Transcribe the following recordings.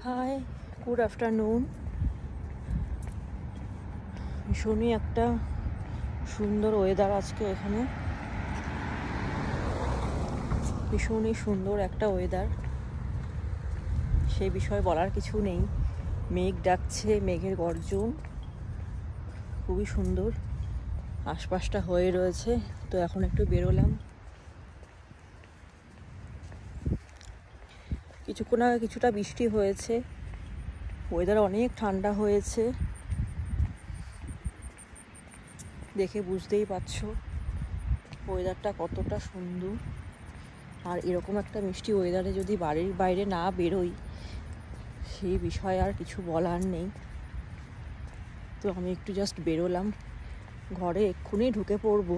High, good afternoon. ভীষণই একটা সুন্দর ওয়েদার আজকে এখানে, ভীষণই সুন্দর একটা ওয়েদার, সেই বিষয়ে বলার কিছু নেই। মেঘ ডাকছে, মেঘের গর্জন খুবই সুন্দর, আশপাশটা হয়ে রয়েছে। তো এখন একটু বেরোলাম। কিছুক্ষণ আগে কিছুটা বৃষ্টি হয়েছে, ওয়েদার অনেক ঠান্ডা হয়েছে, দেখে বুঝতেই পারছো ওয়েদারটা কতটা সুন্দর। আর এরকম একটা মিষ্টি ওয়েদারে যদি বাড়ির বাইরে না বেরোই, সেই বিষয়ে আর কিছু বলার নেই। তো আমি একটু জাস্ট বেরোলাম, ঘরে এক্ষুনি ঢুকে পড়বো।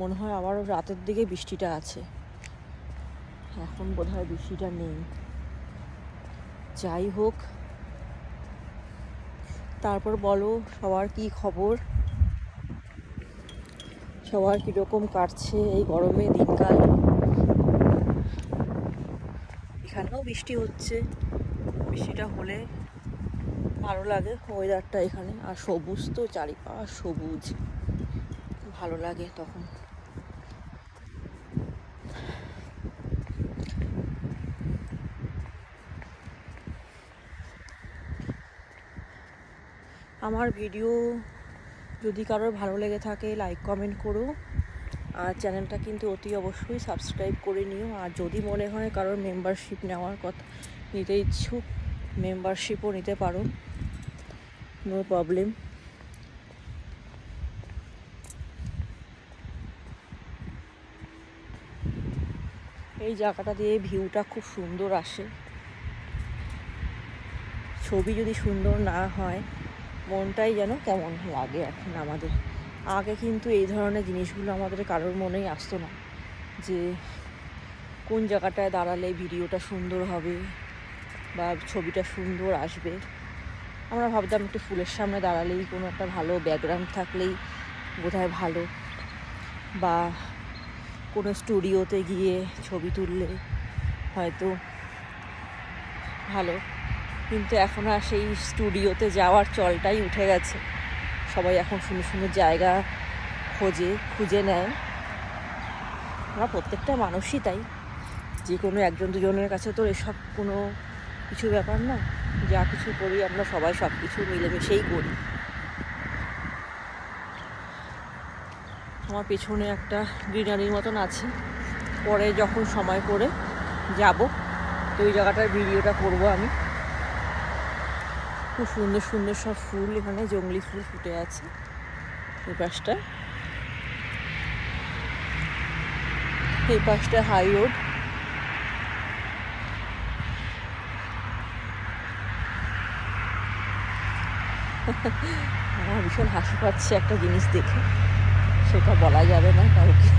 মনে হয় আবারও রাতের দিকে বৃষ্টিটা আছে, এখন বোধহয় বৃষ্টিটা নেই। যাই হোক, তারপর বলো সবার কি খবর, সবার কীরকম কাটছে এই গরমে দিনকাল। এখানেও বৃষ্টি হচ্ছে, বৃষ্টিটা হলে ভালো লাগে ওয়েদারটা এখানে। আর সবুজ তো, চারিপাশ সবুজ, ভালো লাগে তখন। আমার ভিডিও যদি কারোর ভালো লেগে থাকে লাইক কমেন্ট করো, আর চ্যানেলটা কিন্তু অতি অবশ্যই সাবস্ক্রাইব করে নিও। আর যদি মনে হয় কারোর মেম্বারশিপ নেওয়ার কথা, নিতে ইচ্ছুক, মেম্বারশিপও নিতে পারো, নো প্রবলেম। এই জায়গাটা দিয়ে ভিউটা খুব সুন্দর আসে। ছবি যদি সুন্দর না হয়, মনটাই যেন কেমন লাগে এখন আমাদের। আগে কিন্তু এই ধরনের জিনিসগুলো আমাদের কারোর মনেই আসতো না, যে কোন জায়গাটায় দাঁড়ালে ভিডিওটা সুন্দর হবে বা ছবিটা সুন্দর আসবে। আমরা ভাবতাম একটু ফুলের সামনে দাঁড়ালেই, কোনো একটা ভালো ব্যাকগ্রাউন্ড থাকলেই বোধহয় ভালো, বা কোনো স্টুডিওতে গিয়ে ছবি তুললে হয়তো ভালো। কিন্তু এখন আর সেই স্টুডিওতে যাওয়ার চলটাই উঠে গেছে। সবাই এখন সুন্দর সুন্দর জায়গা খুঁজে নেয়। আমরা প্রত্যেকটা মানুষই তাই, যে কোনো একজন দুজনের কাছে তো এসব কোনো কিছু ব্যাপার না। যা কিছু করি আমরা সবাই সব কিছু মিলেমিশেই করি। আমার পেছনে একটা গ্রিনারির মতন আছে, পরে যখন সময় করে যাব তো ওই জায়গাটার ভিডিওটা করবো আমি। খুব সুন্দর সুন্দর সব ফুল, এখানে জংলি ফুল ফুটে আছে। এই পাশটা হাই রোড। আমার ভীষণ হাসি পাচ্ছে একটা জিনিস দেখে, সেটা বলা যাবে না কাউকে।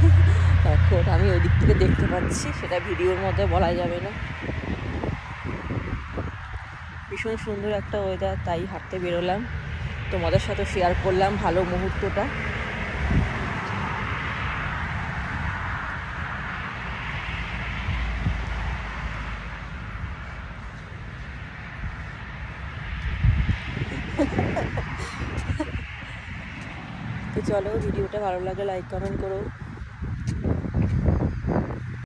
এখন আমি ওই দিক থেকে দেখতে পাচ্ছি, সেটা ভিডিওর মধ্যে বলা যাবে না। ভীষণ সুন্দর একটা ওয়েদার, তাই হাঁটতে বেরোলাম, তোমাদের সাথে শেয়ার করলাম ভালো মুহূর্তটা। তো চলো, ভিডিওটা ভালো লাগলে লাইক কমেন্ট করো।